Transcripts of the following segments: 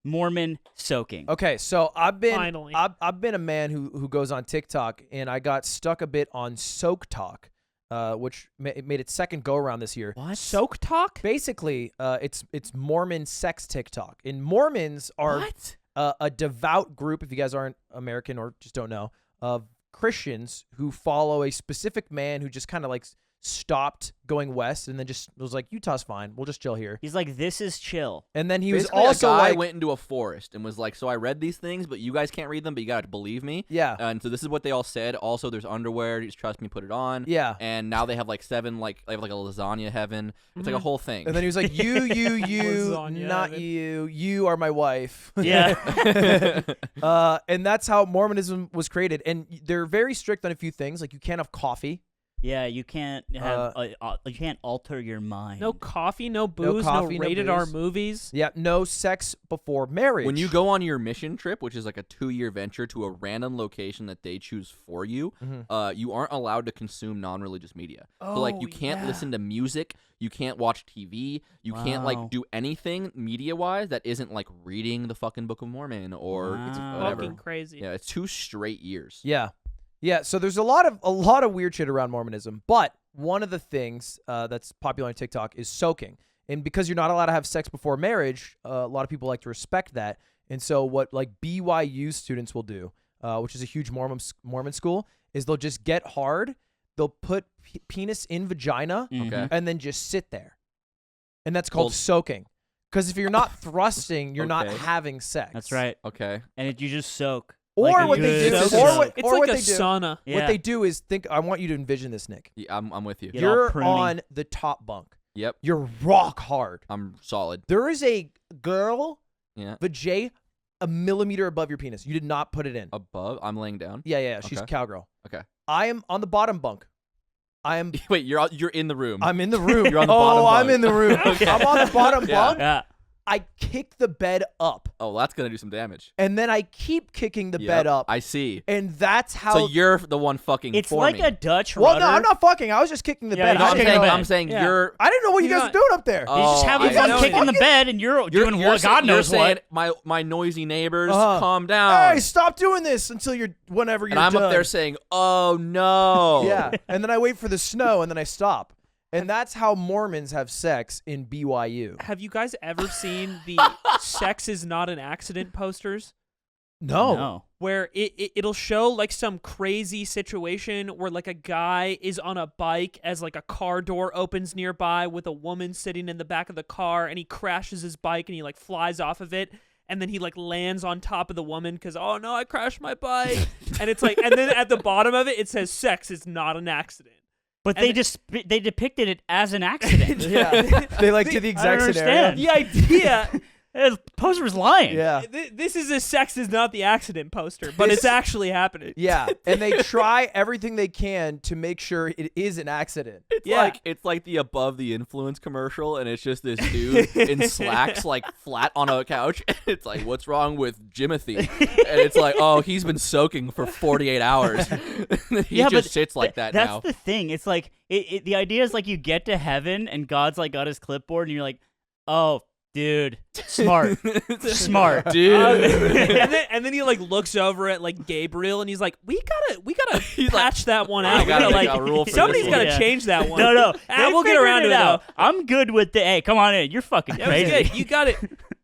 Mormon soaking. Okay, so I've been Finally. I've been a man who goes on TikTok, and I got stuck a bit on Soak Talk, which made its second go around this year. What? Soak talk? Basically, it's Mormon sex TikTok, and Mormons are What? a devout group. If you guys aren't American or just don't know, of Christians who follow a specific man who just kind of like stopped going west and then just was like, Utah's fine, we'll just chill here. He's like, this is chill. And then he was Basically, also a guy like, went into a forest and was like, so I read these things, but you guys can't read them, but you got to believe me. yeah, And so this is what they all said. Also, there's underwear. Just trust me, put it on. yeah. And now they have like 7, like they have like a lasagna heaven. It's like a whole thing. And then he was like, you, Lasagna not heaven. you are my wife. Yeah. And that's how Mormonism was created. And they're very strict on a few things, like you can't have coffee. Yeah, you can't have you can't alter your mind. No coffee, no booze, no, coffee, no rated R booze. movies. Yeah, no sex before marriage. When you go on your mission trip, which is like a 2-year venture to a random location that they choose for you, you aren't allowed to consume non-religious media. So like you can't listen to music, you can't watch TV, you can't like do anything media-wise that isn't like reading the fucking Book of Mormon or It's whatever. fucking crazy. Yeah, it's 2 straight years. Yeah, so there's a lot of weird shit around Mormonism, but one of the things that's popular on TikTok is soaking. And because you're not allowed to have sex before marriage, a lot of people like to respect that. And so what like BYU students will do, which is a huge Mormon school, is they'll just get hard, they'll put penis in vagina, Okay. and then just sit there. And that's called soaking. Because if you're not thrusting, you're not having sex. That's right. Okay. And you just soak. Or Like a what they good do, soak. It's or like what a they do. sauna. Yeah. What they do is I want you to envision this, Nick. Yeah, I'm with you. Get all You're pruny. on the top bunk. Yep. You're rock hard. I'm solid. There is a girl, Yeah. vajay, a millimeter above your penis. You did not put it in. Above, I'm laying down. Yeah. She's a Okay. cowgirl. Okay. I am on the bottom bunk. Wait, you're in the room. I'm in the room. You're on the bottom I'm bunk. in the room. I'm on the bottom Yeah. bunk. Yeah. I kick the bed up, Oh, that's gonna do some damage. and then I keep kicking the Yep, bed up, I see. and that's how. So you're the one fucking It's for like me. a Dutch well, rudder. no, I'm not fucking. I was just kicking the Yeah, bed. you're No, just I'm kicking saying, the I'm bed. saying Yeah. you're. I didn't know what you You're guys not- were doing up there. He's just having I fun see. kicking the bed, and you're doing You're what God you're knows saying what. my noisy neighbors, Uh-huh. calm down. Hey, stop doing this until whenever you're and I'm done. up there saying, "Oh no." Yeah, and then I wait for the snow, and then I stop. And that's how Mormons have sex in BYU. Have you guys ever seen the "sex is not an accident" posters? No. Where it'll show like some crazy situation where like a guy is on a bike as like a car door opens nearby with a woman sitting in the back of the car, and he crashes his bike and he like flies off of it, and then he like lands on top of the woman because, oh no, I crashed my bike. And it's like, and then at the bottom of it says "sex is not an accident." But And they depicted it as an accident. Yeah, they like did the I exact don't scenario. understand. The idea, The poster was lying. Yeah. this is a "sex is not the accident" poster, but it's actually happening. Yeah, and they try everything they can to make sure it is an accident. It's like the Above the Influence commercial, and it's just this dude in slacks, like flat on a couch. It's like, what's wrong with Jimothy? And it's like, oh, he's been soaking for 48 hours. He Yeah, just but sits like that that's now. the thing. It's like the idea is like you get to heaven and God's like got his clipboard and you're like, oh, dude, smart, smart, Dude. and then he like looks over at like Gabriel and he's like, we gotta patch that one out. I gotta We make like, a rule for somebody's this gotta one. Yeah. change that one. No, We'll get around to it out. though. I'm good with the. Hey, come on in. You're fucking That was crazy. good. You got it.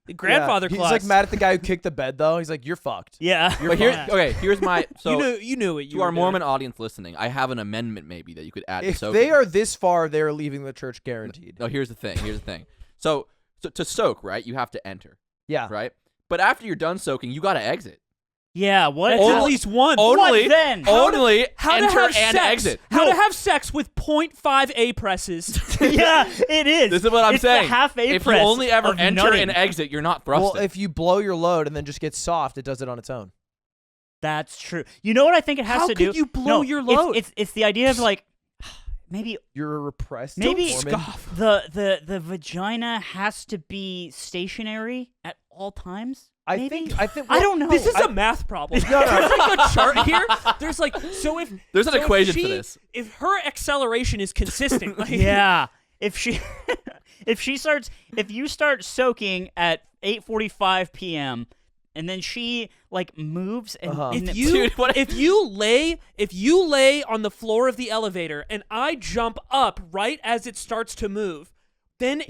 The grandfather He's clause. like mad at the guy who kicked the bed, though. He's like, "You're fucked." Yeah. But here's my you knew it. You to were our doing Mormon it. audience listening, I have an amendment maybe that you could add to If soaking. they are this far, they are leaving the church guaranteed. No, here's the thing. So to soak, right, you have to enter, Yeah. right? But after you're done soaking, you got to exit. Yeah. What? That's how- at least one. Only, What then? only How to enter have and sex? exit. How to have sex with 0.5 A presses? Yeah, it is. This is what I'm it's saying. The half A If you press only ever of enter nutting. and exit, you're not thrusting. Well, if you blow your load and then just get soft, it does it on its own. That's true. You know what I think it has How to do? could you blow No, your it's- load? It's the idea of like maybe You're a repressed. Maybe Mormon. the vagina has to be stationary at all times. I Maybe? think. I don't know. This is a math problem. No. There's like a chart here. There's like, so if There's an so if equation she- for this. If her acceleration is consistent, like, Yeah. If you start soaking at 8:45 p.m. and then she like moves and, and If you lay on the floor of the elevator and I jump up right as it starts to move, then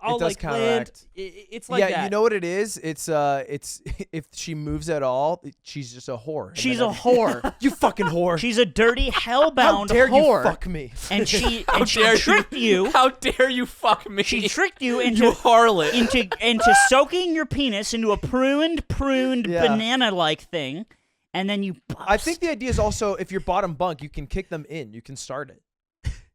I'll does like counteract. land. It's like that. Yeah, you know what it is? It's if she moves at all, she's just a whore. And she's then a whore. You fucking whore. She's a dirty hellbound How dare whore. you fuck me? And she dare tricked you. How dare you fuck me? She tricked you you into harlot. into soaking your penis into a pruned Yeah. banana-like thing, and then you bust. I think the idea is also if you're bottom bunk, you can kick them in. You can start it.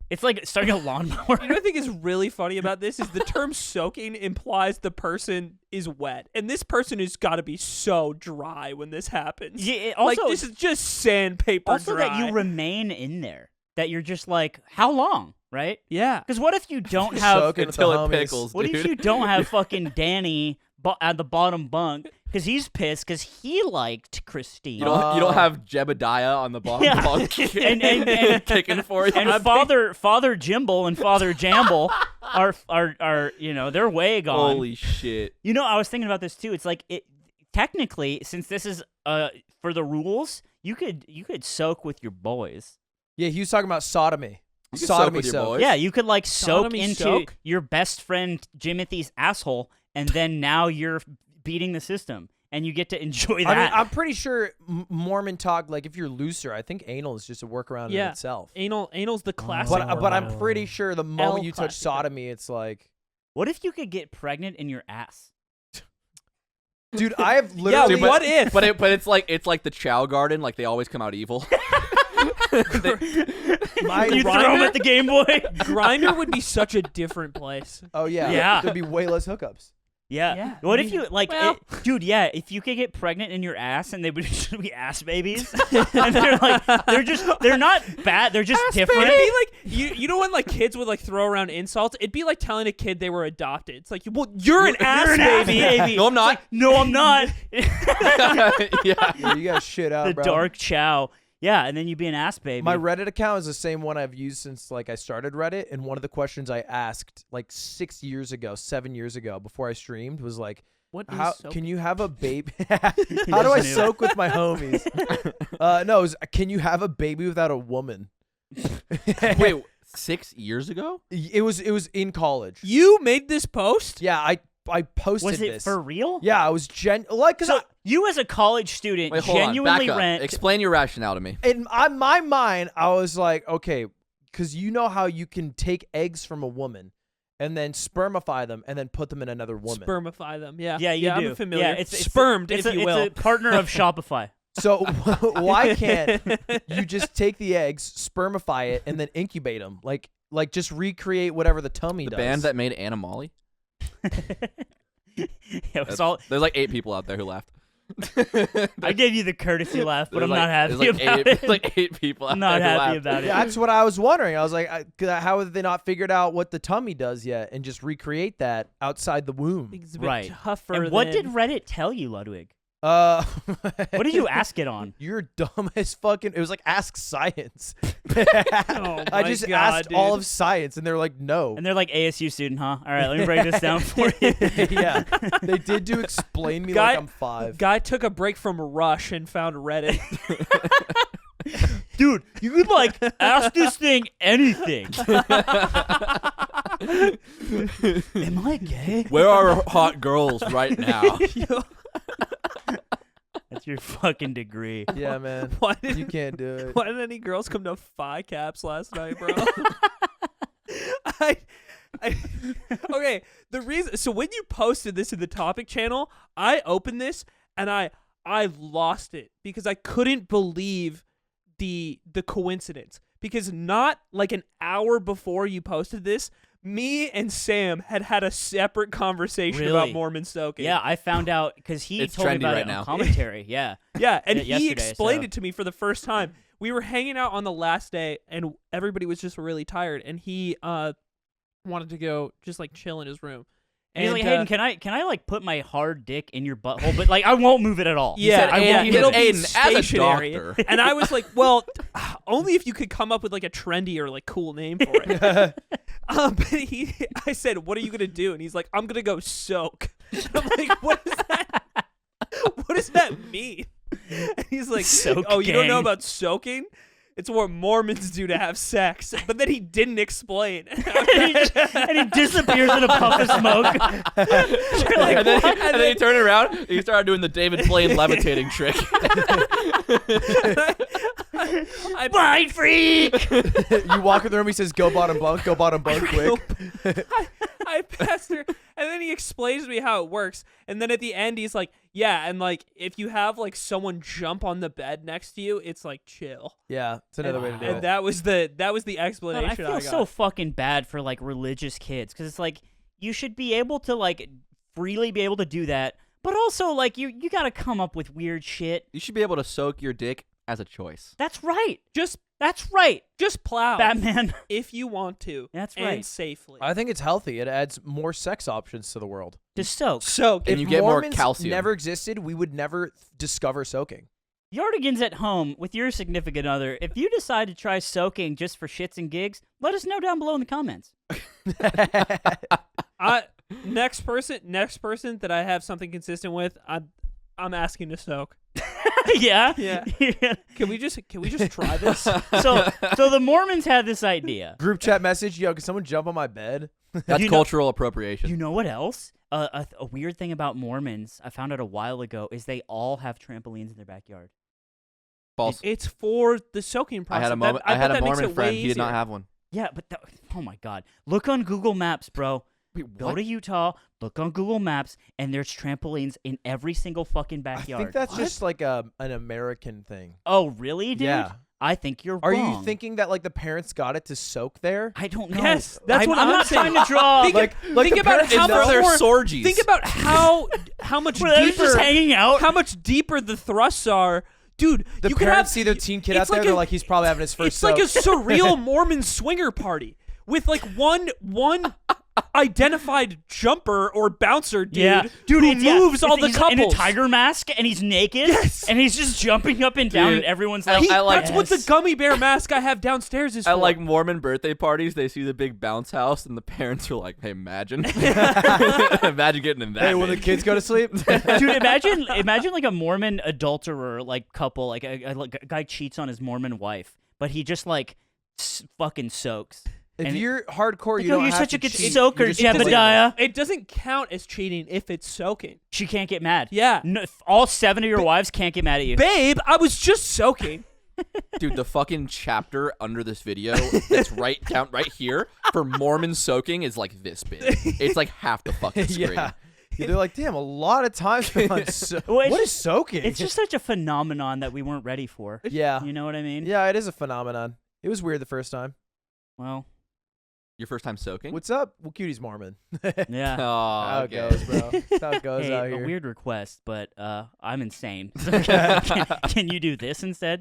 It's like starting a lawnmower. You know what I think is really funny about this is the term soaking implies the person is wet. And this person has got to be so dry when this happens. Yeah, it also, like, this is just sandpaper also dry. that you remain in there. That you're just like, how long, right? Yeah. Because what if you don't have... Soaking with Until the it homies. pickles, What dude. if you don't have fucking Danny at the bottom bunk? Because he's pissed because he liked Christine. You don't have Jebediah on the bottom Yeah. bunk And kicking for you. and Father Jimble and Father Jamble are they're way gone. Holy shit. You know, I was thinking about this too. It's like technically, since this is for the rules, you could soak with your boys. Yeah, he was talking about sodomy. You can soak Sodomy with your soak. boys. Yeah, you could like soak Sodomy into soak? your best friend Jimothy's asshole, and then now you're beating the system, and you get to enjoy that. I mean, I'm pretty sure Mormon talk, like if you're looser, I think anal is just a workaround in itself. Anal's the classic. But I'm pretty sure the moment you touch classic. sodomy, it's like, What if you could get pregnant in your ass? dude, I have literally. Dude, what if? But it's like the Chow Garden, like they always come out evil. You throw him at the Game Boy. Grinder would be such a different place. Oh yeah, Yeah. There'd be way less hookups. Yeah. Yeah, What I if mean, you like, well- dude? Yeah. If you could get pregnant in your ass, and they would just be ass babies, and they're not bad. They're just different. It'd be like you know when like kids would like throw around insults. It'd be like telling a kid they were adopted. It's like, well, you're an ass You're an ass baby. baby. No, I'm not. No, I'm not. Yeah. Yeah, you got shit out, The bro. dark chow. Yeah, and then you'd be an ass baby. My Reddit account is the same one I've used since like I started Reddit, and one of the questions I asked like 7 years ago before I streamed was like, What is how soaking? can you have a baby? How do I soak with my homies? No, it was, can you have a baby without a woman? Wait, 6 years ago? It was in college. You made this post? Yeah, I posted Was it this. for real? Yeah, I was because So you as a college student Wait, hold on. genuinely Back up. rent. Explain your rationale to me. in my mind, I was like, okay, because you know how you can take eggs from a woman and then spermify them and then put them in another woman. Spermify them. Yeah. Yeah, you do. I'm familiar. Yeah, it's spermed, it's if you will. It's a partner of Shopify. So why can't you just take the eggs, spermify it, and then incubate them? Like just recreate whatever the tummy The does. band that made Animali? It was all. There's like 8 people out there who laughed. I gave you the courtesy laugh, but I'm not happy there's like about 8, it. There's like 8 people out I'm not there who happy laughed. about it. Yeah, that's what I was wondering. I was like, how have they not figured out what the tummy does yet and just recreate that outside the womb? It's a bit Right. tougher And what did than- Reddit tell you, Ludwig? What What did you ask it on? You're dumb as fucking. It was like Ask Science. Oh I my just God, asked all dude. of science, and they're like, no. And they're like ASU student, huh? All right, let me break this down for you. Yeah, they did do explain me Guy- like I'm 5. Guy took a break from Rush and found Reddit. Dude, you could like ask this thing anything. Am I gay? Where are hot girls right now? That's your fucking degree. Yeah, man. Why You did can't do it. why did any girls come to Phi Caps last night, bro? Okay, the reason. So when you posted this in the topic channel, I opened this and I lost it because I couldn't believe the coincidence. Because not like an hour before you posted this, me and Sam had a separate conversation about Really? Mormon soaking. Yeah, I found out because he It's told me trendy about right it now. on commentary. Yeah. Yeah, and Yeah, he yesterday, explained so- it to me for the first time. We were hanging out on the last day, and everybody was just really tired, and he wanted to go just like chill in his room. And he's And, like, Hayden, can I like put my hard dick in your butthole? But like, I won't move it at all. Yeah, said, I yeah, won't Aiden, move it'll it. be Aiden, as a stationary. doctor. And I was like, well, only if you could come up with like a trendy or like cool name for it. But I said, what are you gonna do? And he's like, I'm gonna go soak. And I'm like, what is that? What does that mean? And he's like, oh, you don't know about soaking? It's what Mormons do to have sex. But then he didn't explain. and he disappears in a puff of smoke. You're like, and then he turned around and he started doing the David Blaine levitating trick. Mind freak! You walk in the room, he says, go bottom bunk, quick. I passed her, and then he explains to me how it works, and then at the end he's like, yeah, and like if you have like someone jump on the bed next to you, it's like chill. Yeah, it's another way to do And it. that was the explanation. I feel got. so fucking bad for like religious kids because it's like you should be able to like freely be able to do that, but also like you gotta come up with weird shit. You should be able to soak your dick as a choice. That's right. Just plow Batman. if you want to. That's and right. safely. I think it's healthy. It adds more sex options to the world. To soak. So And If you get more Mormons calcium. never existed, we would never discover soaking. Yardigans at home with your significant other. If you decide to try soaking just for shits and gigs, let us know down below in the comments. next person that I have something consistent with, I'm asking to soak. Yeah. Yeah. Can we just try this? So the Mormons had this idea. Group chat message, yo, can someone jump on my bed? That's You know- cultural appropriation. You know what else? A weird thing about Mormons I found out a while ago is they all have trampolines in their backyard. False. It's for the soaking I process. had a moment. I I had bet a that makes Mormon it friend. way He did not easier. have one. Yeah, but oh my God. Look on Google Maps, bro. Wait, Go to Utah, look on Google Maps, and there's trampolines in every single fucking backyard. I think that's just like an American thing. Oh, really, dude? Yeah. I think you're Are wrong. you thinking that like the parents got it to soak there? I don't know. Yes, that's what I'm not saying. trying to draw. Think- Like think the about parents how know- much their more- sorgies. Think about how much Were they deeper just hanging out? how much deeper the thrusts are. Dude, The you could parents have, see their teen kid out it's there, like they're a- like, he's probably having his first It's like a soak. surreal Mormon swinger party with like one identified jumper or bouncer dude, Yeah, who it's- yeah, moves all it's- the he's in a couples. tiger mask and he's naked. Yes. And he's just jumping up and down, Dude, and everyone's I- like, I like- That's what the gummy bear mask I have downstairs is for. At like Mormon birthday parties, they see the big bounce house, and the parents are like, "Hey, imagine, imagine getting in that." Hey, when the bitch." kids go to sleep? Dude, imagine like a Mormon adulterer like couple, like a guy cheats on his Mormon wife, but he just like fucking soaks. If And you're hardcore, Like, you oh, don't you're have such to a good cheat. soaker, You're just doing it. Jebediah. It doesn't count as cheating if it's soaking. She can't get mad. Yeah. No, all 7 of your wives can't get mad at you. Babe, I was just soaking. Dude, the fucking chapter under this video that's right down right here for Mormon soaking is like this big. It's like half the fucking screen. Yeah. They're like, damn, a lot of times we're on Well, it's what is just- soaking? It's just such a phenomenon that we weren't ready for. yeah. You know what I mean? Yeah, it is a phenomenon. It was weird the first time. Well, Your first time soaking? What's up? Well, Cutie's Mormon. yeah. Oh, How it okay. goes, bro. That's how it goes Hey, out a here. weird request, but I'm insane. So can you do this instead?